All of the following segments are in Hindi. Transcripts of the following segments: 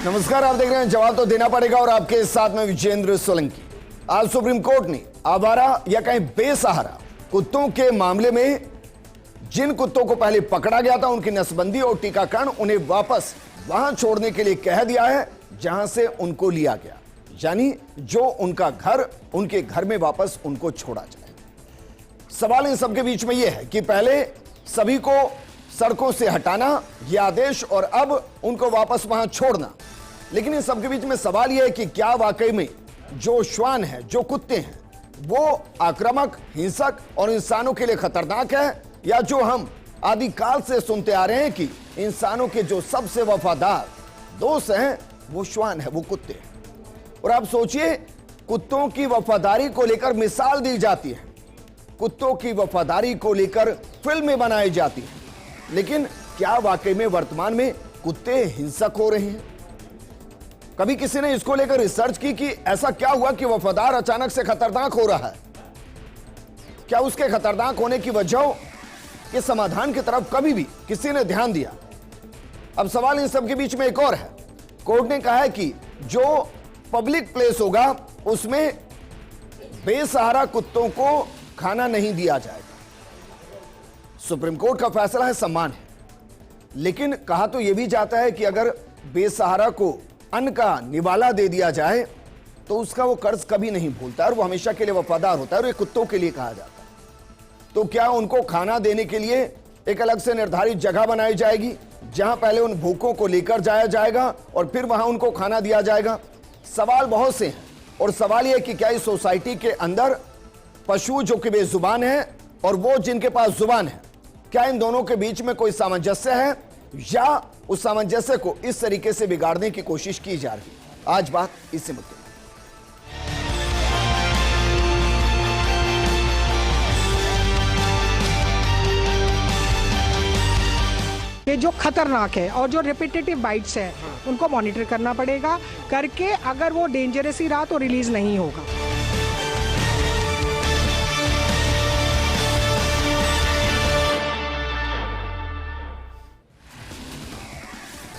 नमस्कार, आप देख रहे हैं जवाब तो देना पड़ेगा और आपके साथ में विजेंद्र सोलंकी। आज सुप्रीम कोर्ट ने आवारा या कहीं बेसहारा कुत्तों के मामले में जिन कुत्तों को पहले पकड़ा गया था उनकी नसबंदी और टीकाकरण उन्हें वापस वहां छोड़ने के लिए कह दिया है जहां से उनको लिया गया, यानी जो उनका घर, उनके घर में वापस उनको छोड़ा जाए। सवाल इन सबके बीच में यह है कि पहले सभी को सड़कों से हटाना यह आदेश और अब उनको वापस वहां छोड़ना। लेकिन इन सबके बीच में सवाल यह है कि क्या वाकई में जो श्वान है, जो कुत्ते हैं, वो आक्रामक, हिंसक और इंसानों के लिए खतरनाक है, या जो हम आदिकाल से सुनते आ रहे हैं कि इंसानों के जो सबसे वफादार दोस्त हैं वो श्वान है, वो कुत्ते हैं। और आप सोचिए, कुत्तों की वफादारी को लेकर मिसाल दी जाती है, कुत्तों की वफादारी को लेकर फिल्में बनाई जाती हैं, लेकिन क्या वाकई में वर्तमान में कुत्ते हिंसक हो रहे हैं? कभी किसी ने इसको लेकर रिसर्च की कि ऐसा क्या हुआ कि वफादार अचानक से खतरनाक हो रहा है? क्या उसके खतरनाक होने की वजह के समाधान की तरफ कभी भी किसी ने ध्यान दिया? अब सवाल इन सब के बीच में एक और है। कोर्ट ने कहा है कि जो पब्लिक प्लेस होगा उसमें बेसहारा कुत्तों को खाना नहीं दिया जाएगा। सुप्रीम कोर्ट का फैसला है, सम्मान है, लेकिन कहा तो यह भी जाता है कि अगर बेसहारा को अन्न का निवाला दे दिया जाए तो उसका वो कर्ज कभी नहीं भूलता और वो हमेशा के लिए वफादार होता है, और ये कुत्तों के लिए कहा जाता है। तो क्या उनको खाना देने के लिए एक अलग से निर्धारित जगह बनाई जाएगी जहां पहले उन भूखों को लेकर जाया जाएगा और फिर वहां उनको खाना दिया जाएगा? सवाल बहुत से हैं, और सवाल यह कि क्या इस सोसाइटी के अंदर पशु जो कि बेजुबान है और वो जिनके पास जुबान है, क्या इन दोनों के बीच में कोई सामंजस्य है, या उस सामंजस्य को इस तरीके से बिगाड़ने की कोशिश की जा रही है? आज बात इसी मुद्दे पर। ये जो खतरनाक है और जो रिपीटेटिव बाइट्स है उनको मॉनिटर करना पड़ेगा, करके अगर वो डेंजरस ही रहा तो रिलीज नहीं होगा।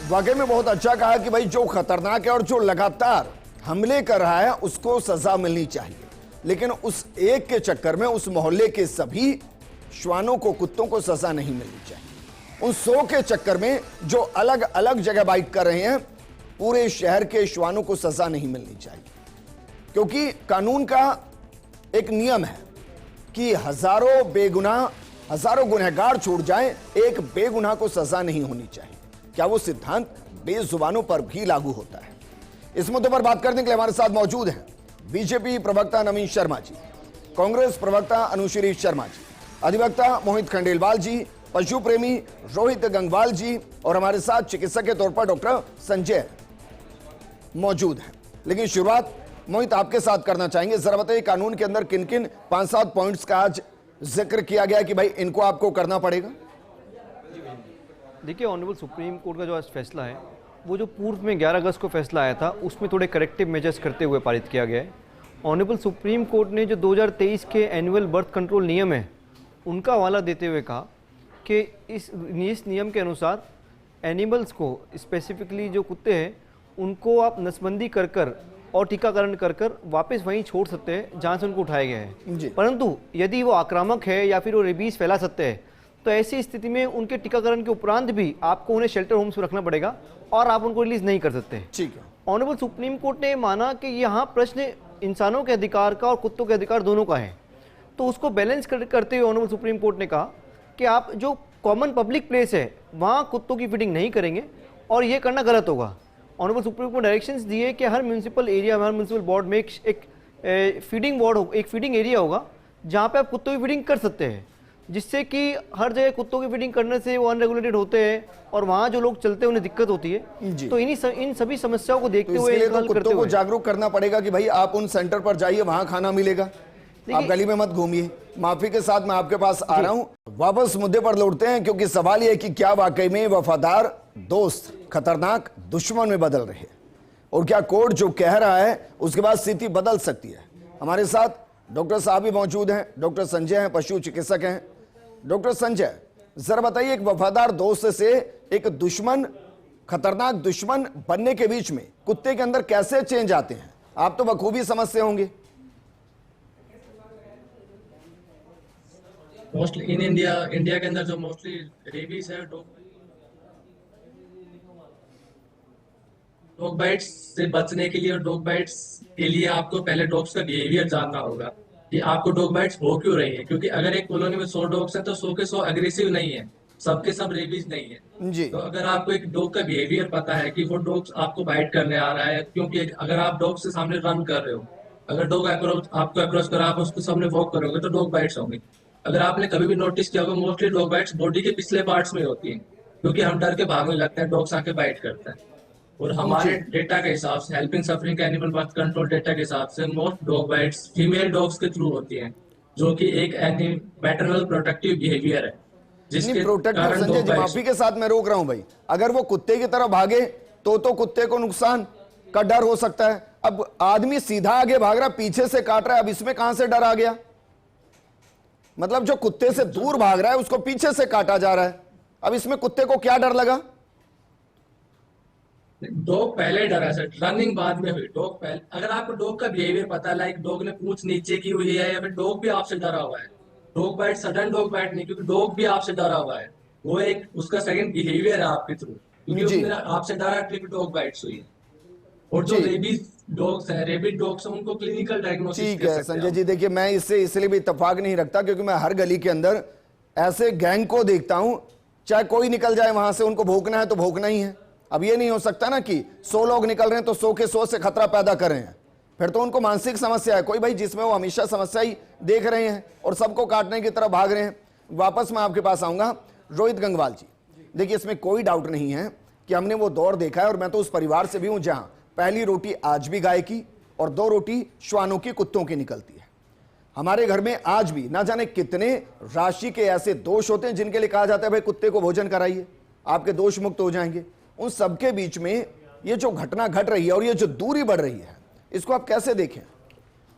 वाकई में बहुत अच्छा कहा कि भाई जो खतरनाक है और जो लगातार हमले कर रहा है उसको सजा मिलनी चाहिए, लेकिन उस एक के चक्कर में उस मोहल्ले के सभी श्वानों को, कुत्तों को सजा नहीं मिलनी चाहिए। उन 100 के चक्कर में जो अलग अलग जगह बाइट कर रहे हैं, पूरे शहर के श्वानों को सजा नहीं मिलनी चाहिए, क्योंकि कानून का एक नियम है कि हजारों बेगुनाह, हजारों गुनहगार छूट जाएं, एक बेगुनाह को सजा नहीं होनी चाहिए। क्या वो सिद्धांत बेजुबानों पर भी लागू होता है? इस मुद्दे पर बात करने के लिए हमारे साथ मौजूद हैं बीजेपी प्रवक्ता नवीन शर्मा जी, कांग्रेस प्रवक्ता अनुश्री शर्मा जी, अधिवक्ता मोहित खंडेलवाल जी, पशु प्रेमी रोहित गंगवाल जी, और हमारे साथ चिकित्सक के तौर पर डॉक्टर संजय मौजूद हैं। लेकिन शुरुआत मोहित आपके साथ करना चाहेंगे। जरा बताइए, कानून के अंदर किन किन 5-7 पॉइंट्स का आज जिक्र किया गया कि भाई इनको आपको करना पड़ेगा? देखिए, ऑनरेबल सुप्रीम कोर्ट का जो आज फैसला है वो जो पूर्व में 11 अगस्त को फैसला आया था उसमें थोड़े करेक्टिव मेजर्स करते हुए पारित किया गया है। ऑनरेबल सुप्रीम कोर्ट ने जो 2023 के एनुअल बर्थ कंट्रोल नियम है उनका हवाला देते हुए कहा कि इस नियम के अनुसार एनिमल्स को, स्पेसिफिकली जो कुत्ते हैं, उनको आप नसबंदी कर कर और टीकाकरण कर कर वापस वहीं छोड़ सकते हैं जहाँ से उनको उठाया गया है। परंतु यदि वो आक्रामक है या फिर वो रेबीज फैला सकते हैं तो ऐसी स्थिति में उनके टीकाकरण के उपरांत भी आपको उन्हें शेल्टर होम्स में रखना पड़ेगा और आप उनको रिलीज नहीं कर सकते। ठीक है। ऑनरेबल सुप्रीम कोर्ट ने माना कि यहाँ प्रश्न इंसानों के अधिकार का और कुत्तों के अधिकार दोनों का है, तो उसको बैलेंस करते हुए ऑनरेबल सुप्रीम कोर्ट ने कहा कि आप जो कॉमन पब्लिक प्लेस है वहाँ कुत्तों की फीडिंग नहीं करेंगे और ये करना गलत होगा। ऑनरेबल सुप्रीम कोर्ट डायरेक्शंस दिए कि हर म्यूनसिपल एरिया में, हर म्यूनसिपल बोर्ड में एक फीडिंग वार्ड हो, एक फीडिंग एरिया होगा जहाँ पे आप कुत्तों की फीडिंग कर सकते हैं, जिससे कि हर जगह कुत्तों की फीडिंग करने से वो अनरेगुलेटेड होते हैं और वहाँ जो लोग चलते हैं उन्हें दिक्कत होती है। तो इन सभी समस्याओं को देखते हुए तो कुत्तों को जागरूक करना पड़ेगा कि भाई आप उन सेंटर पर जाइए, वहाँ खाना मिलेगा, आप गली में मत घूमिए। माफी के साथ मैं आपके पास आ रहा हूँ, वापस मुद्दे पर लौटते हैं, क्योंकि सवाल यह है कि क्या वाकई में वफादार दोस्त खतरनाक दुश्मन में बदल रहे हैं, और क्या कोर्ट जो कह रहा है उसके बाद स्थिति बदल सकती है? हमारे साथ डॉक्टर साहब भी मौजूद हैं, डॉक्टर संजय हैं, पशु चिकित्सक हैं। डॉक्टर संजय, जरा बताइए, एक वफादार दोस्त से एक दुश्मन खतरनाक दुश्मन बनने के बीच में कुत्ते के अंदर कैसे चेंज आते हैं, आप तो बखूबी समझते होंगे। मोस्टली इन इंडिया के अंदर जो मोस्टली रेबीज है, डॉग बाइट्स से बचने के लिए और डॉग बाइट्स के लिए आपको पहले डॉग्स का बिहेवियर जानना होगा कि आपको डॉग बाइट्स हो क्यों रही है। क्योंकि अगर एक कॉलोनी में 100 डॉग्स हैं तो 100 के 100 अग्रेसिव नहीं है, सबके सब रेबीज नहीं है जी। तो अगर आपको एक डॉग का बिहेवियर पता है कि वो डॉग आपको बाइट करने आ रहा है, क्योंकि अगर आप डॉग से सामने रन कर रहे हो, अगर डॉग आपको अप्रोच कर आप उसके सामने वॉक करोगे तो डॉग बाइट्स होंगी। अगर आपने कभी भी नोटिस किया होगा मोस्टली डॉग बाइट्स बॉडी के पिछले पार्ट्स में होती हैं, क्योंकि हम डर के भागने लगते हैं, डॉग्स आके बाइट करते हैं। और हमारे डेटा के हिसाब से, helping suffering animal birth control data के हिसाब से, most dog bytes female dogs के थ्रू होती हैं, जो कि एक मैटरनल प्रोटेक्टिव बिहेवियर है जिसके प्रोटेक्टिव। कारण संजय जी, माफी के साथ मैं रोक रहा हूं भाई, अगर वो कुत्ते की तरह भागे तो कुत्ते को नुकसान का डर हो सकता है। अब आदमी सीधा आगे भाग रहा, पीछे से काट रहा है, अब इसमें कहां से डर आ गया? मतलब जो कुत्ते से दूर भाग रहा है उसको पीछे से काटा जा रहा है, अब इसमें कुत्ते को क्या डर लगा? डॉग पहले डरा सर, रनिंग बाद में हुई। डॉग पहले, अगर आपको डॉग का बिहेवियर पता है, लाइक डॉग ने पूंछ नीचे की हुई है या फिर डॉग भी आपसे डरा हुआ है, dog bite sudden dog bite नहीं, क्योंकि डॉग भी आपसे डरा हुआ है, वो एक उसका सेकंड बिहेवियर है आपके थ्रू, क्योंकि उसने आपसे डरा ट्रिप डॉग बाइट्स हुई है। और जो रेबीज डॉग्स हैं, रेबिड डॉग्स हैं, उनको क्लिनिकल डायग्नोसिस ठीक है संजय जी, देखिए मैं इससे इसलिए भी इत्तेफाक नहीं रखता क्योंकि मैं हर गली के अंदर ऐसे गैंग को देखता हूं, चाहे कोई निकल जाए वहां से, उनको भोंकना है तो भोंकना ही है। अब ये नहीं हो सकता ना कि 100 लोग निकल रहे हैं तो 100 के 100 से खतरा पैदा कर रहे हैं, फिर तो उनको मानसिक समस्या है कोई भाई, जिसमें वो हमेशा समस्या ही देख रहे हैं और सबको काटने की तरफ भाग रहे हैं। वापस मैं आपके पास आऊंगा रोहित गंगवाल जी। देखिए इसमें कोई डाउट नहीं है कि हमने वो दौर देखा है, और मैं तो उस परिवार से भी हूं जहां पहली रोटी आज भी गाय की और 2 रोटी श्वानों की, कुत्तों की निकलती है। हमारे घर में आज भी ना जाने कितने राशि के ऐसे दोष होते हैं जिनके लिए कहा जाता है भाई कुत्ते को भोजन कराइए, आपके दोष मुक्त हो जाएंगे। उन सबके बीच में ये जो घटना घट रही है और ये जो दूरी बढ़ रही है, इसको आप कैसे देखें?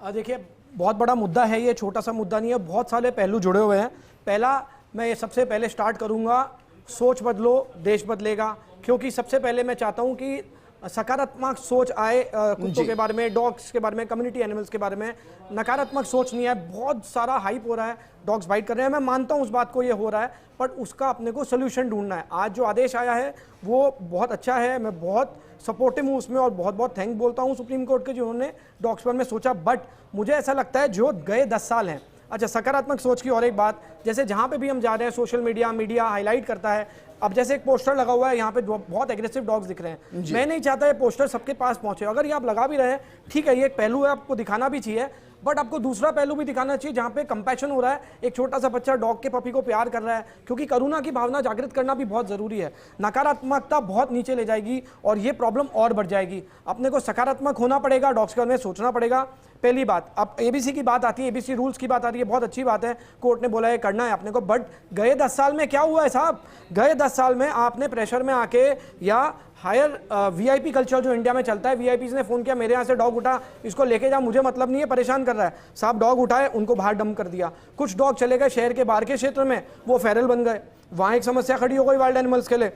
देखिए बहुत बड़ा मुद्दा है ये, छोटा सा मुद्दा नहीं है, बहुत सारे पहलू जुड़े हुए हैं। पहला, मैं ये सबसे पहले स्टार्ट करूंगा, सोच बदलो देश बदलेगा। क्योंकि सबसे पहले मैं चाहता हूं कि सकारात्मक सोच आए कुत्तों के बारे में, डॉग्स के बारे में, कम्युनिटी एनिमल्स के बारे में। नकारात्मक सोच नहीं है। बहुत सारा हाइप हो रहा है, डॉग्स बाइट कर रहे हैं, मैं मानता हूं उस बात को, ये हो रहा है, बट उसका अपने को सोल्यूशन ढूंढना है। आज जो आदेश आया है वो बहुत अच्छा है, मैं बहुत सपोर्टिव हूँ उसमें और बहुत बहुत थैंक बोलता हूँ सुप्रीम कोर्ट के जिन्होंने डॉग्स पर में सोचा। बट मुझे ऐसा लगता है जो गए 10 साल हैं। अच्छा, सकारात्मक सोच की और एक बात, जैसे जहाँ पे भी हम जा रहे हैं सोशल मीडिया हाईलाइट करता है। अब जैसे एक पोस्टर लगा हुआ है, यहाँ पे बहुत एग्रेसिव डॉग्स दिख रहे हैं, मैं नहीं चाहता ये पोस्टर सबके पास पहुंचे। अगर ये आप लगा भी रहे हैं, ठीक है, ये एक पहलू है, आपको दिखाना भी चाहिए, बट आपको दूसरा पहलू भी दिखाना चाहिए जहाँ पे कंपैशन हो रहा है। एक छोटा सा बच्चा डॉग के पपी को प्यार कर रहा है, क्योंकि करुणा की भावना जागृत करना भी बहुत जरूरी है। नकारात्मकता बहुत नीचे ले जाएगी और ये प्रॉब्लम और बढ़ जाएगी। अपने को सकारात्मक होना पड़ेगा, डॉग्स के बारे में सोचना पड़ेगा, पहली बात। अब एबीसी की बात आती है, एबीसी रूल्स की बात आती है, बहुत अच्छी बात है, कोर्ट ने बोला है करना है अपने को। बट गए 10 साल में क्या हुआ है साहब? गए 10 साल में आपने प्रेशर में आके या हायर वीआईपी कल्चर जो इंडिया में चलता है, वीआईपी ने फोन किया मेरे यहाँ से डॉग उठा, इसको लेके जा, मुझे मतलब नहीं है, परेशान कर रहा है साहब। डॉग उठाए, उनको बाहर डंप कर दिया। कुछ डॉग चले गए शहर के बाहर के क्षेत्र में, वो फेरल बन गए, वहाँ एक समस्या खड़ी हो गई वाइल्ड एनिमल्स के लिए।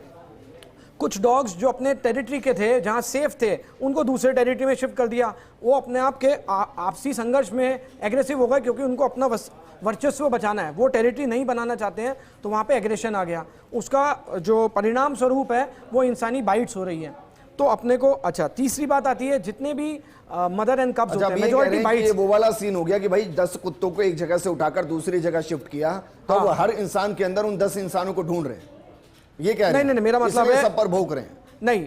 कुछ डॉग्स जो अपने टेरिटरी के थे, जहां सेफ थे, उनको दूसरे टेरिटरी में शिफ्ट कर दिया। वो अपने आप के आपसी संघर्ष में एग्रेसिव हो गए, क्योंकि उनको अपना वर्चस्व बचाना है, वो टेरिटरी नहीं बनाना चाहते हैं, तो वहां पे एग्रेशन आ गया। उसका जो परिणाम स्वरूप है वो इंसानी बाइट्स हो रही है। तो अपने को, अच्छा, तीसरी बात आती है, जितने भी मदर एंड कब्स होते हैं, मेजॉरिटी बाइट्स। वो वाला सीन हो गया कि भाई 10 कुत्तों को एक जगह से उठाकर दूसरी जगह शिफ्ट किया, तो वो हर इंसान के अंदर उन 10 इंसानों को ढूंढ रहे हैं, ये कह रहे हैं? नहीं, मेरा मतलब है सब पर भौंक रहे हैं। नहीं,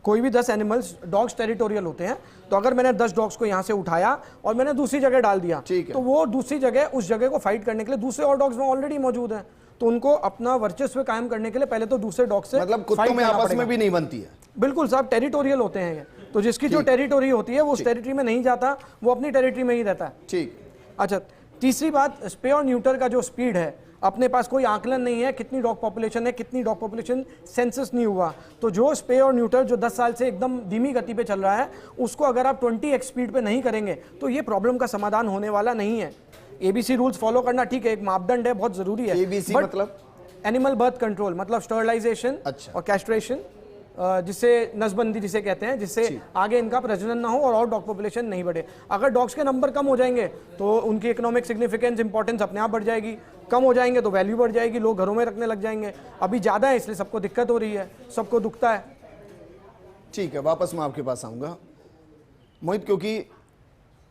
कोई भी 10 एनिमल्स, डॉग्स टेरिटोरियल होते हैं, तो अगर मैंने 10 डॉग्स को यहाँ से उठाया और मैंने दूसरी जगह डाल दिया, तो वो दूसरी जगह, उस जगह को फाइट करने के लिए दूसरे और डॉग्स वहाँ ऑलरेडी मौजूद हैं, तो उनको अपना वर्चस्व कायम करने के लिए पहले तो दूसरे डॉग से, मतलब कुत्तों में आपस में भी नहीं बनती है। बिल्कुल साहब, टेरिटोरियल होते हैं ये, तो जिसकी जो टेरिटोरी होती है वो उस टेरिटरी में नहीं जाता, वो अपनी टेरिटरी में ही रहता है। ठीक। अच्छा, तीसरी बात, स्पे और न्यूटर का जो स्पीड है, अपने पास कोई आकलन नहीं है कितनी डॉग पॉपुलेशन है, कितनी डॉग पॉपुलेशन सेंसस नहीं हुआ, तो जो स्पे और न्यूटर जो 10 साल से एकदम धीमी गति पे चल रहा है, उसको अगर आप 20x स्पीड पे नहीं करेंगे तो ये प्रॉब्लम का समाधान होने वाला नहीं है। एबीसी रूल्स फॉलो करना ठीक है, एक मापदंड है, बहुत जरूरी है। एबीसी मतलब एनिमल बर्थ कंट्रोल, मतलब स्टरलाइजेशन अच्छा। और कैस्ट्रेशन, जिससे नसबंदी जिसे कहते हैं, जिससे आगे इनका प्रजनन ना हो और डॉग पॉपुलेशन नहीं बढ़े। अगर डॉग्स के नंबर कम हो जाएंगे तो उनकी इकोनॉमिक सिग्निफिकेंस, इंपॉर्टेंस अपने आप बढ़ जाएगी। कम हो जाएंगे तो वैल्यू बढ़ जाएगी, लोग घरों में रखने लग जाएंगे। अभी ज़्यादा है इसलिए सबको दिक्कत हो रही है, सबको दुखता है। ठीक है, वापस मैं आपके पास आऊंगा मोहित, क्योंकि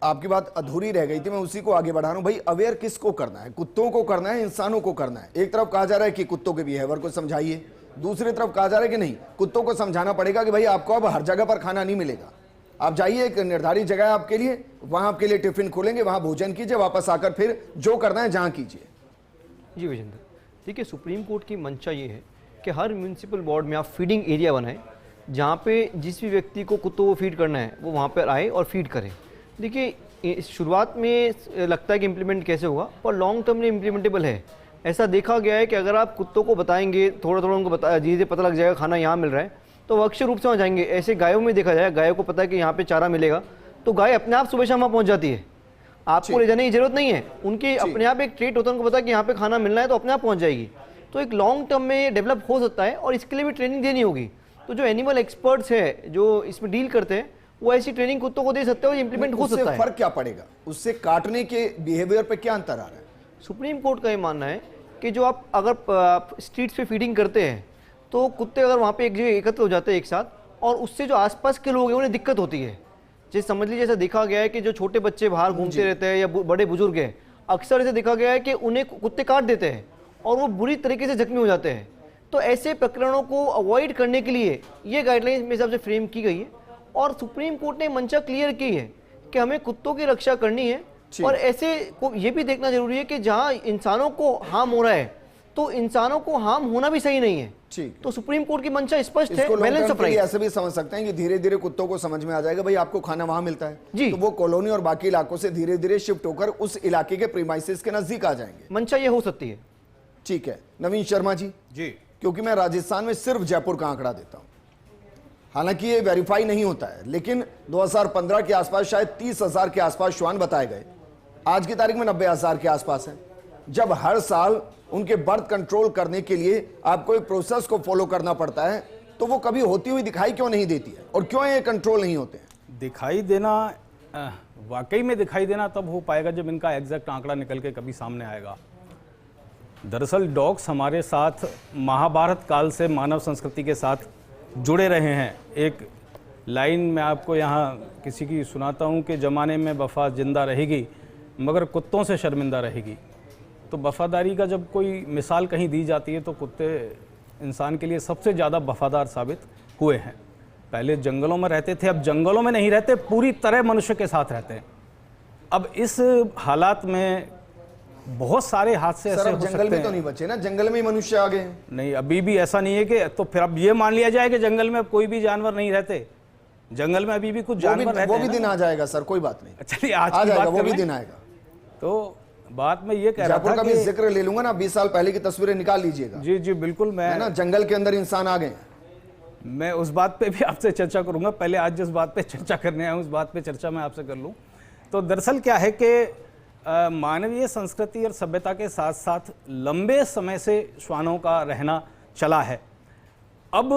आपकी बात अधूरी रह गई थी, मैं उसी को आगे बढ़ा रहा हूं। भाई अवेयर किसको करना है? कुत्तों को करना है, इंसानों को करना है? एक तरफ कहा जा रहा है कि कुत्तों के बिहेवियर को समझाइए, दूसरी तरफ कहा जा रहा है कि नहीं, कुत्तों को समझाना पड़ेगा कि भाई आपको अब हर जगह पर खाना नहीं मिलेगा, आप जाइए, एक निर्धारित जगह है आपके लिए, वहां आपके लिए टिफिन खोलेंगे, वहां भोजन कीजिए, वापस आकर फिर जो करना है जहां कीजिए। जी विजेंद्र, देखिए सुप्रीम कोर्ट की मंशा ये है कि हर म्यूनिसिपल वार्ड में आप फीडिंग एरिया बनाएं, जहाँ पे जिस भी व्यक्ति को कुत्तों को फीड करना है वो वहाँ पर आए और फीड करें। देखिए शुरुआत में लगता है कि इम्प्लीमेंट कैसे होगा, पर लॉन्ग टर्म में इम्प्लीमेंटेबल है। ऐसा देखा गया है कि अगर आप कुत्तों को बताएंगे, थोड़ा थोड़ा उनको धीरे पता लग जाएगा खाना यहाँ मिल रहा है, तो वो अक्षर रूप से वहाँ जाएंगे। ऐसे गायों में देखा जाए, गायों को पता है कि यहाँ पे चारा मिलेगा, तो गाय अपने आप सुबह शाम वहाँ पहुँच जाती है, आपको ले जाने की जरूरत नहीं है। उनके अपने आप एक ट्रेट होता है, उनको पता है कि यहाँ पे खाना मिलना है, तो अपने आप पहुँच जाएगी। तो एक लॉन्ग टर्म में डेवलप हो सकता है, और इसके लिए भी ट्रेनिंग देनी होगी। तो जो एनिमल एक्सपर्ट्स है जो इसमें डील करते हैं, वो ऐसी ट्रेनिंग कुत्तों को दे सकते हैं और इम्प्लीमेंट हो सकता है। फर्क क्या पड़ेगा उससे? काटने के बिहेवियर पे क्या अंतर आ रहा है? सुप्रीम कोर्ट का ये मानना है कि जो आप अगर स्ट्रीट्स पे फीडिंग करते हैं, तो कुत्ते अगर वहाँ पे एक जगह एकत्र हो जाते हैं एक साथ, और उससे जो आसपास के लोग हैं उन्हें दिक्कत होती है। जैसे समझ लीजिए, ऐसा देखा गया है कि जो छोटे बच्चे बाहर घूमते रहते हैं या बड़े बुजुर्ग हैं, अक्सर ऐसे देखा गया है कि उन्हें कुत्ते काट देते हैं और वो बुरी तरीके से जख्मी हो जाते हैं। तो ऐसे प्रकरणों को अवॉइड करने के लिए ये गाइडलाइंस मेरे हिसाब से फ्रेम की गई है, और सुप्रीम कोर्ट ने मंशा क्लियर की है कि हमें कुत्तों की रक्षा करनी है, और ऐसे को ये भी देखना जरूरी है कि जहां इंसानों को हार्म हो रहा है, तो इंसानों को हार्म होना भी सही नहीं है। तो सुप्रीम कोर्ट की मंशा स्पष्ट है। बैलेंस ऑफ राइट ऐसे भी समझ सकते हैं कि धीरे धीरे कुत्तों को समझ में आ जाएगा भाई आपको खाना वहां मिलता है जी, तो वो कॉलोनी और बाकी इलाकों से धीरे धीरे शिफ्ट होकर उस इलाके के प्रीमाइसेस के नजदीक आ जाएंगे। मंशा ये हो सकती है। ठीक है नवीन शर्मा जी। क्योंकि मैं राजस्थान में सिर्फ जयपुर का आंकड़ा देता हूं, हालांकि ये वेरीफाई नहीं होता है, लेकिन 2015 के आसपास शायद 30,000 के आसपास श्वान बताए गए। आज की तारीख में 90,000 के आसपास है। जब हर साल उनके बर्थ कंट्रोल करने के लिए आपको एक प्रोसेस को फॉलो करना पड़ता है, तो वो कभी होती हुई दिखाई क्यों नहीं देती है, और क्यों ये कंट्रोल नहीं होते हैं? दिखाई देना, वाकई में दिखाई देना तब हो पाएगा जब इनका एग्जैक्ट आंकड़ा निकल के कभी सामने आएगा। दरअसल डॉग्स हमारे साथ महाभारत काल से मानव संस्कृति के साथ जुड़े रहे हैं। एक लाइन मैं आपको यहाँ किसी की सुनाता हूँ कि ज़माने में वफा जिंदा रहेगी मगर कुत्तों से शर्मिंदा रहेगी। तो वफादारी का जब कोई मिसाल कहीं दी जाती है तो कुत्ते इंसान के लिए सबसे ज़्यादा वफादार साबित हुए हैं। पहले जंगलों में रहते थे, अब जंगलों में नहीं रहते, पूरी तरह मनुष्य के साथ रहते हैं। अब इस हालात में बहुत सारे हादसे ऐसे हो सकते हैं। जंगल में तो नहीं बचे ना, जंगल में ही मनुष्य आ गए हैं। नहीं, अभी भी ऐसा नहीं है कि तो फिर अब ये मान लिया जाए कि जंगल में अब कोई भी जानवर नहीं रहते। जंगल में अभी भी कुछ जानवर रहते हैं। वो भी दिन आ जाएगा सर, कोई बात नहीं। चलिए आज की बात वो भी दिन आएगा। तो बात में ये कह रहा था का भी जिक्र ले लूंगा ना, 20 साल पहले की तस्वीरें निकाल लीजिएगा। जी जी बिल्कुल, मैं ना जंगल के अंदर इंसान आ गए। मैं उस बात पे भी आपसे चर्चा करूंगा। पहले आज जिस बात पे चर्चा करने आया हूं उस बात पे चर्चा मैं आपसे कर लूं। तो दरअसल क्या है कि मानवीय संस्कृति और सभ्यता के साथ साथ लंबे समय से श्वानों का रहना चला है। अब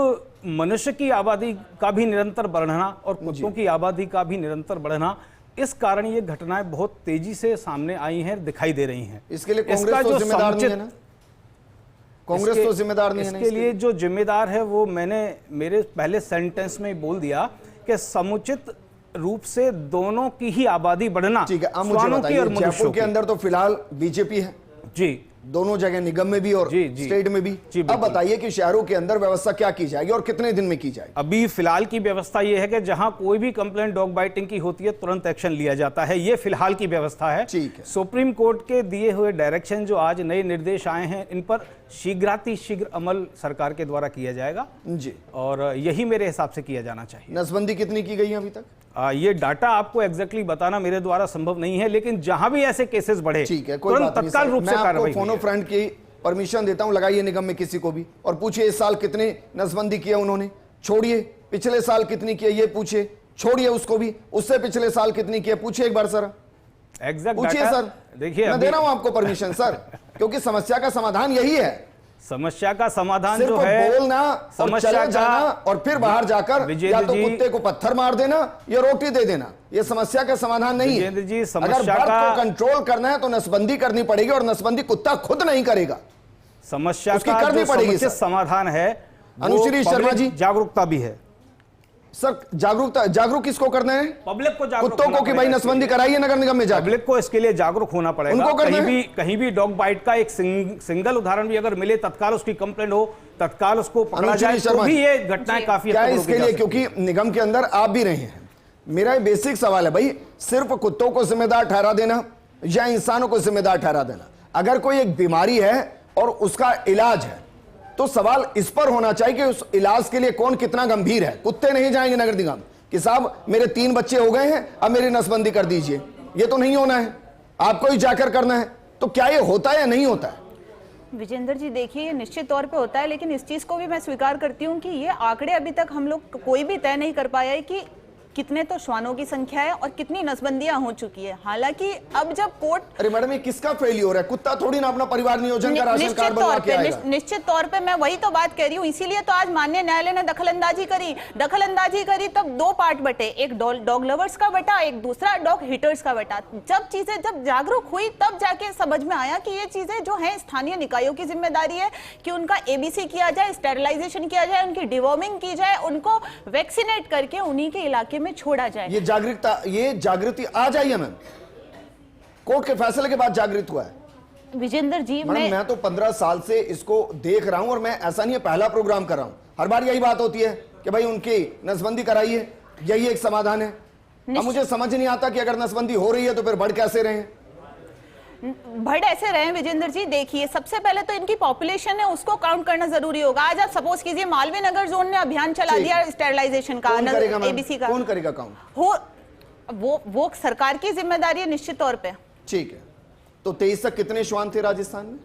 मनुष्य की आबादी का भी निरंतर बढ़ना और कुत्तों की आबादी का भी निरंतर बढ़ना, इस कारण ये घटनाएं बहुत तेजी से सामने आई हैं, दिखाई दे रही हैं। इसके लिए कांग्रेस तो जिम्मेदार नहीं है ना? कांग्रेस तो जिम्मेदार नहीं है ना? इसके लिए जो जिम्मेदार है वो मैंने मेरे पहले सेंटेंस में बोल दिया कि समुचित रूप से दोनों की ही आबादी बढ़ना। ठीक है, अब मुझे बताइए, जयपुर के अंदर तो फिलहाल बीजेपी है जी, दोनों जगह, निगम में भी और स्टेट में भी। अब बताइए कि शहरों के अंदर व्यवस्था क्या की जाएगी और कितने दिन में की जाएगी? अभी फिलहाल की व्यवस्था यह है कि जहां कोई भी कंप्लेंट डॉग बाइटिंग की होती है तुरंत एक्शन लिया जाता है। यह फिलहाल की व्यवस्था है। ठीक है। सुप्रीम कोर्ट के दिए हुए डायरेक्शन जो आज नए निर्देश आए हैं, इन पर शीघ्रातिशीघ्र अमल सरकार के द्वारा किया जाएगा जी, और यही मेरे हिसाब से किया जाना चाहिए। नसबंदी कितनी की गई है अभी तक? ये डाटा आपको एग्जैक्टली बताना मेरे द्वारा संभव नहीं है, लेकिन जहां भी ऐसे केसेस बढ़े ठीक है, कोई बात नहीं, तत्काल रूप से कार्रवाई। फोन ऑफ फ्रेंड की परमिशन देता हूं, लगाइए निगम में किसी को भी और पूछिए इस साल कितने नसबंदी किया उन्होंने, छोड़िए पिछले साल कितनी की है ये पूछिए, छोड़िए उसको भी, उससे पिछले साल कितनी की है पूछिए एक बार सर, एग्जैक्ट पूछिए सर। देखिए मैं दे रहा हूं आपको परमिशन सर, क्योंकि समस्या का समाधान यही है समस्या का समाधान सिर्फ जो है, बोलना और समस्या चले का जाना और फिर बाहर जाकर विजेंद्र या तो जी, कुत्ते को पत्थर मार देना या रोटी दे देना, ये समस्या का समाधान नहीं है। विजेंद्र जी, अगर समस्या बर्थ का को कंट्रोल करना है तो नसबंदी करनी पड़ेगी और नसबंदी कुत्ता खुद नहीं करेगा, समस्या उसकी का करनी जो पड़ेगी समुचित सर। समाधान है वो अनुश्री शर्मा पब्लिक जी। जागरूकता भी है। सर जागरूक किसको करना है? पब्लिक को जागरूक कुत्तों को कि भाई नसबंदी कराइए नगर निगम में जाकर। पब्लिक को इसके लिए जागरूक होना पड़ेगा। उनको करना कहीं भी डॉग बाइट का एक सिंगल उदाहरण भी अगर मिले, तत्काल उसकी कंप्लेंट हो, तत्काल उसको पकड़ा अनुश्री जाए, तो शर्मा भी जी। ये घटनाएं काफी क्या हद तक है रोकी इसके जा लिए, सकती क्योंकि निगम के अंदर आप भी रहे हैं, मेरा ये बेसिक सवाल है भाई, सिर्फ कुत्तों को जिम्मेदार ठहरा देना या इंसानों को जिम्मेदार ठहरा देना? अगर कोई एक बीमारी है और उसका इलाज है तो सवाल इस पर होना चाहिए कि उस इलाज के लिए कौन कितना गंभीर है। कुत्ते नहीं जाएंगे नगर निगम कि साहब मेरे 3 बच्चे हो गए हैं, अब मेरी नसबंदी कर दीजिए, ये तो नहीं होना है, आपको ही जाकर करना है। तो क्या ये होता है या नहीं होता है? विजेंद्र जी देखिए, ये निश्चित तौर पे होता है, लेकिन इस चीज़ को भी मैं स्वीकार करती हूँ कि ये आंकड़े अभी तक हम लोग कोई भी तय नहीं कर पाया है कि कितने तो श्वानों की संख्या है और कितनी नसबंदियां हो चुकी है। हालांकि अब जब कोर्ट, अरे मैडम ये किसका फेलियर है? कुत्ता थोड़ी ना अपना परिवार नियोजन का राशन कार्ड बनवा के आएगा। निश्चित तौर पे मैं वही तो बात कह रही हूँ, इसीलिए तो आज माननीय न्यायालय ने दखलंदाजी करी तब 2 पार्ट बटे, एक डॉग लवर्स का बटा, एक दूसरा डॉग हिटर्स का बटा। जब जागरूक हुई तब जाके समझ में आया कि ये चीजें जो है स्थानीय निकायों की जिम्मेदारी है कि उनका एबीसी किया जाए, स्टेरिलाइजेशन किया जाए, उनकी डिवॉर्मिंग की जाए, उनको वैक्सीनेट करके उन्हीं के इलाके में छोड़ा जाए। ये जागृति आ जाइए मैम, कोर्ट के फैसले के बाद जागृत हुआ है। विजेंद्र जी मैं तो 15 साल से इसको देख रहा हूं और मैं ऐसा नहीं है पहला प्रोग्राम कर रहा हूं, हर बार यही बात होती है कि भाई उनकी नसबंदी कराइए, यही एक समाधान है। अब मुझे समझ नहीं आता कि अगर नसबंदी हो रही है तो फिर बढ़ कैसे रहे हैं? बढ़ ऐसे रहे विजेंद्र जी, देखिए सबसे पहले तो इनकी पॉपुलेशन है उसको काउंट करना जरूरी होगा। आज आप सपोज कीजिए मालवीय नगर जोन ने अभियान चला दिया स्टेरिलाइजेशन का, एबीसी का, कौन करेगा काउंट? वो सरकार की जिम्मेदारी है निश्चित तौर पे। ठीक है, तो 23 तक कितने श्वान थे राजस्थान में?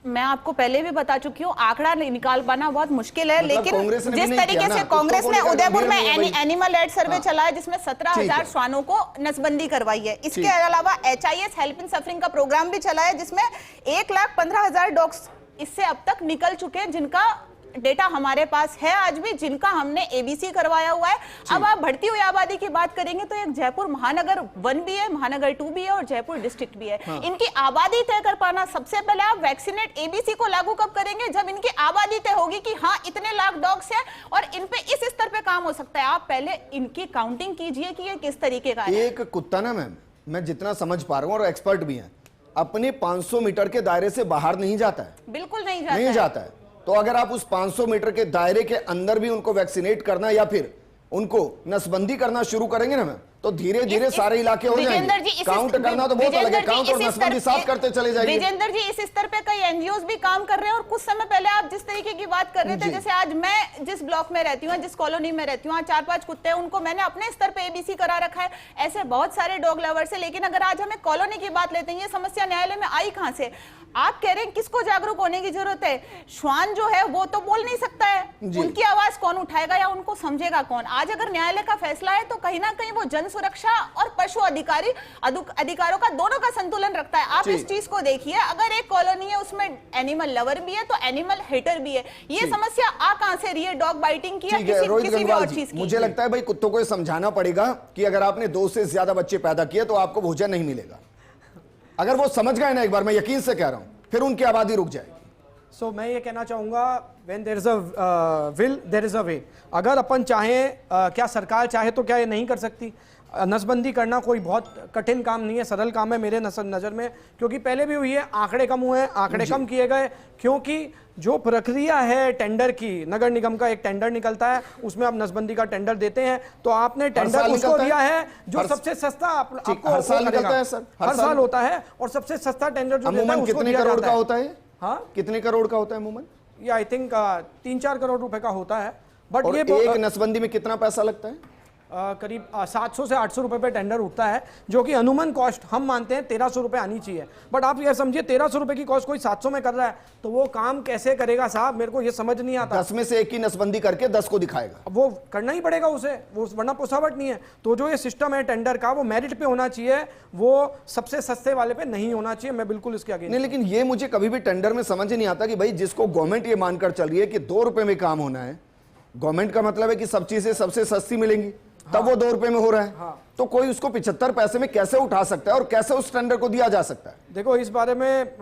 मैं आपको पहले भी बता चुकी हूँ, आंकड़ा निकाल पाना बहुत मुश्किल है, मतलब लेकिन जिस तरीके से कांग्रेस ने उदयपुर में एनिमल एड सर्वे चलाया जिसमें 17,000 श्वानों को नसबंदी करवाई है। इसके अलावा HIS हेल्प इन सफरिंग का प्रोग्राम भी चला है जिसमें 1,15,000 डॉग्स इससे अब तक निकल चुके हैं, जिनका डेटा हमारे पास है आज भी, जिनका हमने एबीसी करवाया हुआ है। अब आप बढ़ती हुई आबादी की बात करेंगे तो एक जयपुर महानगर 1 भी है, महानगर 2 भी है और जयपुर डिस्ट्रिक्ट भी है। इनकी आबादी तय कर पाना, सबसे पहले आप वैक्सीनेट एबीसी को लागू कब करेंगे? जब इनकी आबादी तय होगी कि हाँ इतने लाख डॉग्स हैं और इन पे इस स्तर पे काम हो सकता है। आप पहले इनकी काउंटिंग कीजिए कि ये किस तरीके का है। एक कुत्ता ना मैम, मैं जितना समझ पा रहा हूँ और एक्सपर्ट भी हैं, अपने 500 मीटर के दायरे से बाहर नहीं जाता है। बिल्कुल नहीं जाता है। तो अगर आप उस 500 मीटर के दायरे के अंदर भी उनको वैक्सीनेट करना या फिर उनको नसबंदी करना शुरू करेंगे ना मैम, तो धीरे धीरे सारे इलाके हो जाएंगे। काउंट करना तो बहुत अलग है, काउंट और नसबंदी साफ करते चले जाएंगे। विजेंद्र जी इस स्तर पे कई एनजीओज भी काम कर रहे हैं और कुछ समय पहले आप जिस तरीके की बात कर रहे थे, जैसे आज मैं जिस ब्लॉक में रहती हूँ, जिस कॉलोनी में रहती हूँ, 4-5 कुत्ते हैं, उनको मैंने अपने स्तर पे एबीसी करा रखा है। ऐसे बहुत सारे डॉग लवर्स है, लेकिन अगर आज हमें कॉलोनी की बात लेते हैं, ये समस्या न्यायालय में आई कहां से? आप कह रहे हैं किसको जागरूक होने की जरूरत है? श्वान जो है वो तो बोल नहीं सकता है, उनकी आवाज कौन उठाएगा या उनको समझेगा कौन? आज अगर न्यायालय का फैसला है तो कहीं ना कहीं वो जन सुरक्षा और पशु अधिकारों का दोनों का संतुलन रखता है। आप इस चीज को देखिए, अगर एक कॉलोनी है उसमें एनिमल लवर भी है तो एनिमल हेटर भी है। ये समस्या आ कहां से रही है? डॉग बाइटिंग की या किसी भी और चीज की? मुझे लगता है भाई कुत्तों को समझाना पड़ेगा कि अगर आपने 2 से ज्यादा बच्चे पैदा किए तो आपको भोजन नहीं मिलेगा। अगर वो समझ गए ना एक बार, मैं यकीन से कह रहा हूं, फिर उनकी आबादी रुक जाएगी। सो मैं ये कहना चाहूँगा, when there is a will there is a way. अगर अपन चाहें, क्या सरकार चाहे तो क्या ये नहीं कर सकती? नसबंदी करना कोई बहुत कठिन काम नहीं है, सरल काम है मेरे नज़र में, क्योंकि पहले भी हुई है, आंकड़े कम हुए, आंकड़े कम किए गए, क्योंकि जो प्रक्रिया है टेंडर की, नगर निगम का एक टेंडर निकलता है, उसमें आप नसबंदी का टेंडर देते हैं, तो आपने टेंडर उसको दिया है जो सबसे सस्ता आपको हर साल निकलता है सर, हर साल होता है, और सबसे सस्ता टेंडर जो देता है उसको कितने दिया करोड़ जाता का है। होता है? हाँ, कितने करोड़ का होता है अमूमन? ये आई थिंक 3-4 करोड़ रुपए का होता है। बट और ये एक नसबंदी में कितना पैसा लगता है? करीब 700 से 800 रुपए पे टेंडर उठता है, जो कि अनुमान कॉस्ट हम मानते हैं 1300 रुपए आनी चाहिए। बट आप ये समझिए 1300 रुपए की कॉस्ट कोई 700 में कर रहा है तो वो काम कैसे करेगा साहब, मेरे को ये समझ नहीं आता। 10 में से एक की नसबंदी करके 10 को दिखाएगा, अब वो करना ही पड़ेगा उसे, वो वरना पोसावट नहीं है। तो जो ये सिस्टम है टेंडर का वो मेरिट पे होना चाहिए, वो सबसे सस्ते वाले पे नहीं होना चाहिए। मैं बिल्कुल इसके आगे नहीं। लेकिन ये मुझे कभी भी टेंडर में समझ नहीं आता कि भाई जिसको गवर्नमेंट ये मानकर चल रही है कि 2 रुपए में काम होना है, गवर्नमेंट का मतलब है कि सब चीजें सबसे सस्ती मिलेंगी, तब वो 2 रुपए में हो रहा है। तो कोई उसको 75 पैसे में कैसे उठा सकता है और कैसे उस टेंडर को दिया जा सकता है? देखो इस बारे में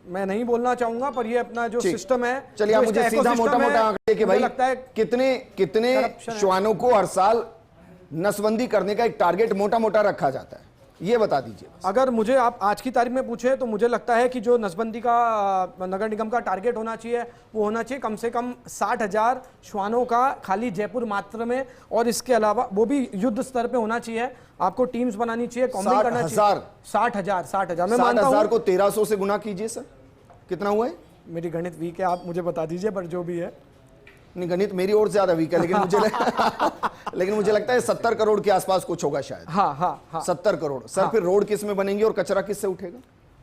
मैं नहीं बोलना चाहूंगा, पर ये अपना जो सिस्टम है, चलिए आप मुझे सीधा मोटा मोटा आंकड़े कि भाई लगता है कितने श्वानों को हर साल नसबंदी करने का एक टारगेट मोटा मोटा रखा जाता है, ये बता दीजिए। अगर मुझे आप आज की तारीख में पूछे तो मुझे लगता है कि जो नसबंदी का नगर निगम का टारगेट होना चाहिए वो होना चाहिए कम से कम 60,000 श्वानों का खाली जयपुर मात्र में, और इसके अलावा वो भी युद्ध स्तर पे होना चाहिए। आपको टीम्स बनानी चाहिए, कॉम्बिंग करना चाहिए। 60,000 मैं मानता हूं। 60,000 को 1300 से गुना कीजिए सर, कितना हुआ है? मेरी गणित वीक है, आप मुझे बता दीजिए, पर जो भी है। नहीं, गणित मेरी ओर ज्यादा वीक है, लेकिन मुझे लगता है 70 करोड़ के आसपास कुछ होगा शायद। हाँ 70 करोड़ सर। फिर रोड किस में बनेंगे और कचरा किससे उठेगा?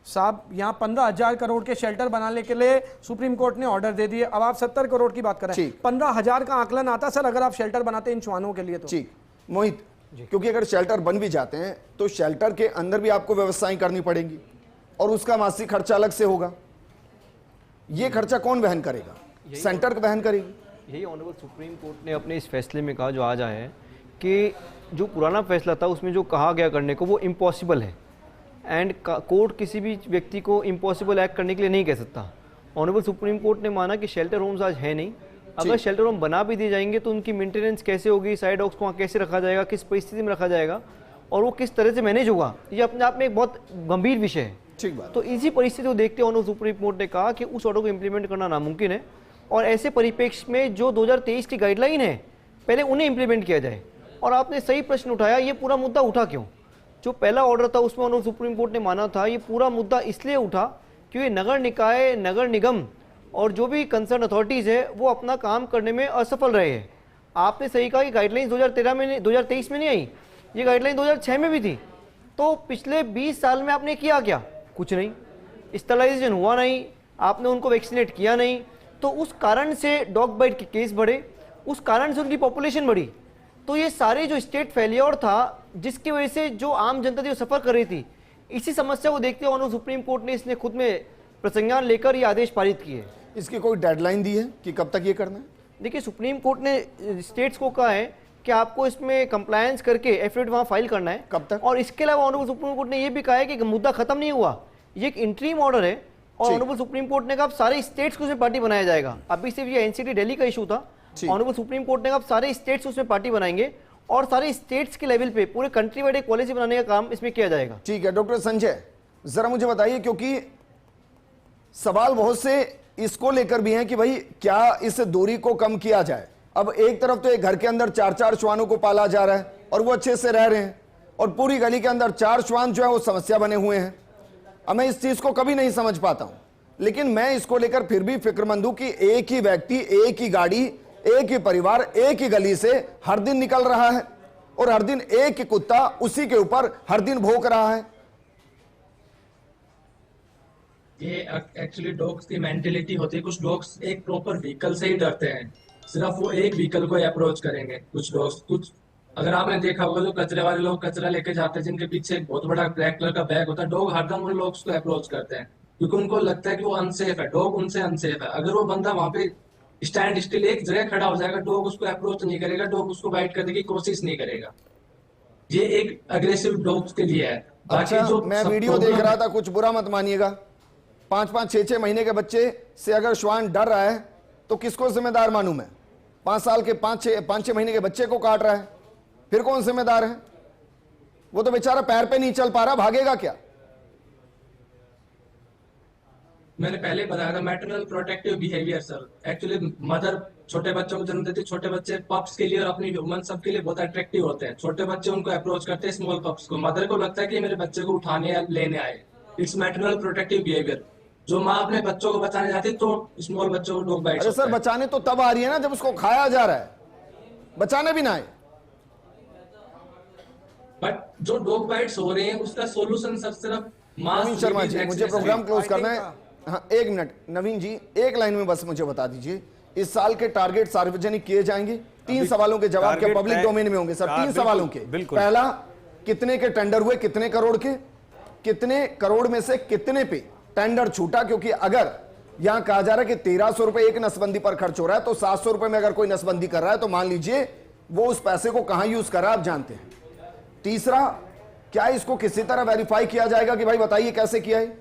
साहब यहाँ 15,000 करोड़ के शेल्टर बनाने के लिए सुप्रीम कोर्ट ने ऑर्डर दे दिए। अब आप 70 करोड़ की बात करें, 15,000 का आंकलन आता सर अगर आप शेल्टर बनाते इन श्वानों के लिए तो। ठीक मोहित, क्योंकि अगर शेल्टर बन भी जाते हैं तो शेल्टर के अंदर भी आपको व्यवस्थाएं करनी पड़ेंगी और उसका मासिक खर्चा अलग से होगा। ये खर्चा कौन वहन करेगा? सेंटर वहन करेगी। यही ऑनरेबल सुप्रीम कोर्ट ने अपने इस फैसले में कहा जो आज आया है कि जो पुराना फैसला था उसमें जो कहा गया करने को वो इम्पॉसिबल है, एंड कोर्ट किसी भी व्यक्ति को इम्पॉसिबल एक्ट करने के लिए नहीं कह सकता। ऑनरेबल सुप्रीम कोर्ट ने माना कि शेल्टर होम्स आज है नहीं, अगर शेल्टर होम बना भी दिए जाएंगे तो उनकी मेंटेनेंस कैसे होगी, साइड डॉग्स को वहाँ कैसे रखा जाएगा, किस परिस्थिति में रखा जाएगा और वो किस तरह से मैनेज होगा, ये अपने आप में एक बहुत गंभीर विषय है। ठीक बात। तो इसी परिस्थिति को देखते ऑनरेबल सुप्रीम कोर्ट ने कहा कि उस ऑर्डर को इम्प्लीमेंट करना नामुमकिन है और ऐसे परिप्रेक्ष्य में जो 2023 की गाइडलाइन है पहले उन्हें इम्प्लीमेंट किया जाए। और आपने सही प्रश्न उठाया, ये पूरा मुद्दा उठा क्यों? जो पहला ऑर्डर था उसमें ऑनरेबल सुप्रीम कोर्ट ने माना था ये पूरा मुद्दा इसलिए उठा क्योंकि नगर निकाय, नगर निगम और जो भी कंसर्न अथॉरिटीज़ है वो अपना काम करने में असफल रहे हैं। आपने सही कहा कि गाइडलाइंस 2023 में नहीं आई, ये गाइडलाइन 2006 में भी थी। तो पिछले 20 साल में आपने किया क्या? कुछ नहीं। स्टरलाइजेशन हुआ नहीं, आपने उनको वैक्सीनेट किया नहीं, तो उस कारण से डॉग बाइट के केस बढ़े, उस कारण से उनकी पॉपुलेशन बढ़ी। तो ये सारे जो स्टेट फेलियर था जिसकी वजह से जो आम जनता थी वो सफ़र कर रही थी, इसी समस्या को देखते हुए सुप्रीम कोर्ट ने इसने खुद में प्रसंज्ञान लेकर ये आदेश पारित किए। इसकी कोई डेडलाइन दी है कि कब तक ये करना है? देखिए सुप्रीम कोर्ट ने स्टेट्स को कहा है कि आपको इसमें कंप्लायंस करके एफिडेविट वहाँ फाइल करना है। कब तक? और इसके अलावा ऑनरेबल सुप्रीम कोर्ट ने ये भी कहा है कि मुद्दा खत्म नहीं हुआ, ये एक इंटरिम ऑर्डर है और ऑनरेबल सुप्रीम कोर्ट ने कहा सारे स्टेट्स को उसमें पार्टी बनाया जाएगा। अभी सिर्फ ये एनसीटी दिल्ली का इशू था, ऑनरेबल सुप्रीम कोर्ट ने कहा सारे स्टेट्स उसमें पार्टी बनाएंगे और सारे स्टेट्स के लेवल पे पूरे कंट्री वाइड एक पॉलिसी बनाने का काम इसमें किया जाएगा। ठीक है डॉक्टर संजय, जरा मुझे बताइए, क्योंकि सवाल बहुत से इसको लेकर भी हैं कि भाई क्या इस दूरी को कम किया जाए। अब एक तरफ तो एक घर के अंदर 4-4 श्वानों को पाला जा रहा है और वो अच्छे से रह रहे हैं और पूरी गली के अंदर 4 श्वान जो है वो समस्या बने हुए हैं। अब मैं इस चीज को कभी नहीं समझ पाता हूं, लेकिन मैं इसको लेकर फिर भी फिक्रमंद हूं कि एक ही व्यक्ति, एक ही गाड़ी, एक ही परिवार, एक ही गली से हर दिन निकल रहा है और हर दिन एक ही कुत्ता उसी के ऊपर हर दिन भौंक रहा है। ये एक्चुअली डॉग्स की मेंटेलिटी होती है। कुछ डॉग्स एक प्रॉपर व्हीकल से ही डरते हैं, सिर्फ वो एक व्हीकल को अप्रोच करेंगे। कुछ डॉग्स, कुछ अगर आपने देखा होगा जो कचरे वाले लोग कचरा लेके जाते हैं जिनके पीछे एक बहुत बड़ा ब्लैक कलर का बैग होता है, डॉग हरदम उन लोग को अप्रोच करते हैं क्योंकि उनको लगता है कि वो अनसेफ है, डॉग उनसे अनसेफ है। अगर वो बंदा वहां पे स्टैंड स्टिल एक जगह खड़ा हो जाएगा, डॉग उसको अप्रोच नहीं करेगा, डॉग उसको बाइट करने की कोशिश नहीं करेगा। ये एक अग्रेसिव डॉग्स के लिए है। अच्छा, मैं वीडियो देख रहा था, कुछ बुरा मत मानिएगा, 5-5, 6-6 महीने के बच्चे से अगर श्वान डर रहा है तो किसको जिम्मेदार मानूं मैं? 5 साल के 5-6 महीने के बच्चे को काट रहा है, फिर कौन जिम्मेदार है? वो तो बेचारा पैर पे नहीं चल पा रहा, भागेगा क्या? मैंने पहले बताया था maternal protective behaviour sir. Actually mother छोटे बच्चों को जन्म देती है, छोटे बच्चे पप्स के लिए और अपनी ह्यूमन सबके लिए बहुत अट्रैक्टिव होते हैं। छोटे बच्चे उनको अप्रोच करते हैं, स्मॉल पप्स को। मदर को लगता है कि मेरे बच्चे को उठाने या लेने आए। It's maternal protective behaviour. जो माँ अपने बच्चों को बचाने जाती है तो स्मॉल बच्चों को डॉग बाइट। अरे सर, बचाने तो तब आ रही है ना जब उसको खाया जा रहा है, बचाने भी ना आए। बट जो डॉग बाइट्स हो रहे हैं उसका सोल्यूशन सिर्फ नवीन शर्मा जी, मुझे प्रोग्राम क्लोज करना है। हाँ, 1 मिनट नवीन जी, एक लाइन में बस मुझे बता दीजिए, इस साल के टारगेट सार्वजनिक किए जाएंगे? 3 सवालों के जवाब क्या पब्लिक डोमेन में होंगे सर? 3 सवालों के। पहला, कितने के टेंडर हुए, कितने करोड़ के, कितने करोड़ में से कितने पे टेंडर छूटा? क्योंकि अगर यहां कहा जा रहा है कि 1300 रुपए एक नसबंदी पर खर्च हो रहा है, तो 700 रुपए में अगर कोई नसबंदी कर रहा है तो मान लीजिए वो उस पैसे को कहां यूज कर रहा है आप जानते हैं। तीसरा, क्या इसको किसी तरह वेरीफाई किया जाएगा कि भाई बताइए कैसे किया है?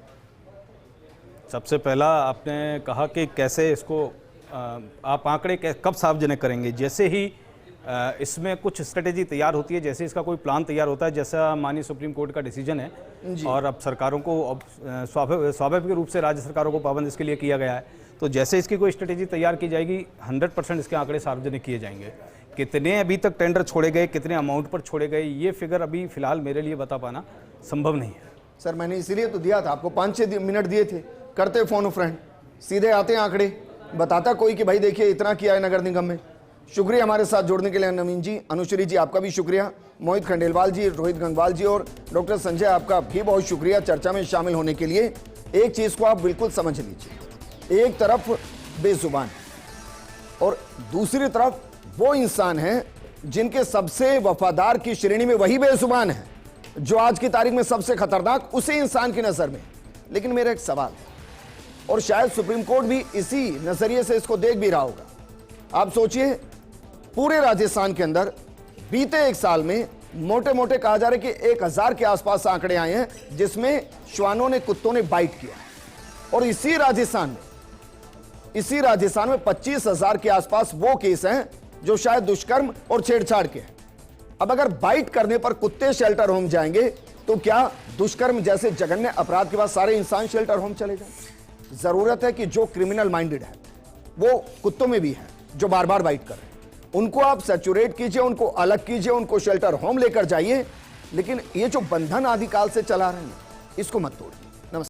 सबसे पहला आपने कहा कि कैसे इसको आप आंकड़े कब सार्वजनिक करेंगे। जैसे ही इसमें कुछ स्ट्रेटेजी तैयार होती है, जैसे इसका कोई प्लान तैयार होता है, जैसा माननीय सुप्रीम कोर्ट का डिसीजन है और अब सरकारों को स्वाभाविक रूप से राज्य सरकारों को पाबंद इसके लिए किया गया है, तो जैसे इसकी कोई स्ट्रेटेजी तैयार की जाएगी 100% इसके आंकड़े सार्वजनिक किए जाएंगे। कितने अभी तक टेंडर छोड़े गए, कितने अमाउंट पर छोड़े गए, ये फिगर अभी फिलहाल मेरे लिए बता पाना संभव नहीं है। सर मैंने इसीलिए तो दिया था आपको, 5-6 मिनट दिए थे, करते फोन फ्रेंड, सीधे आते हैं आंकड़े, बताता कोई कि भाई देखिए इतना किया है नगर निगम में। शुक्रिया हमारे साथ जुड़ने के लिए नवीन जी। अनुश्री जी आपका भी शुक्रिया, मोहित खंडेलवाल जी, रोहित गंगवाल जी और डॉक्टर संजय आपका भी बहुत शुक्रिया चर्चा में शामिल होने के लिए। एक चीज को आप बिल्कुल समझ लीजिए, एक तरफ बेजुबान और दूसरी तरफ वो इंसान है जिनके सबसे वफादार की श्रेणी में वही बेजुबान है जो आज की तारीख में सबसे खतरनाक उसी इंसान की नजर में। लेकिन मेरा एक सवाल, और शायद सुप्रीम कोर्ट भी इसी नजरिए से इसको देख भी रहा होगा। आप सोचिए, पूरे राजस्थान के अंदर बीते 1 साल में मोटे मोटे कहा जा रहा है कि 1000 के आसपास आंकड़े आए हैं जिसमें श्वानों ने, कुत्तों ने बाइट किया, और इसी राजस्थान में 25,000 के आसपास वो केस हैं जो शायद दुष्कर्म और छेड़छाड़ के हैं। अब अगर बाइट करने पर कुत्ते शेल्टर होम जाएंगे तो क्या दुष्कर्म जैसे जघन्य अपराध के बाद सारे इंसान शेल्टर होम चले जाएंगे? जरूरत है कि जो क्रिमिनल माइंडेड है वो कुत्तों में भी है जो बार बार बाइट कर रहे हैं, उनको आप सैचुरेट कीजिए, उनको अलग कीजिए, उनको शेल्टर होम लेकर जाइए, लेकिन ये जो बंधन आदिकाल से चला रहे हैं इसको मत तोड़िए।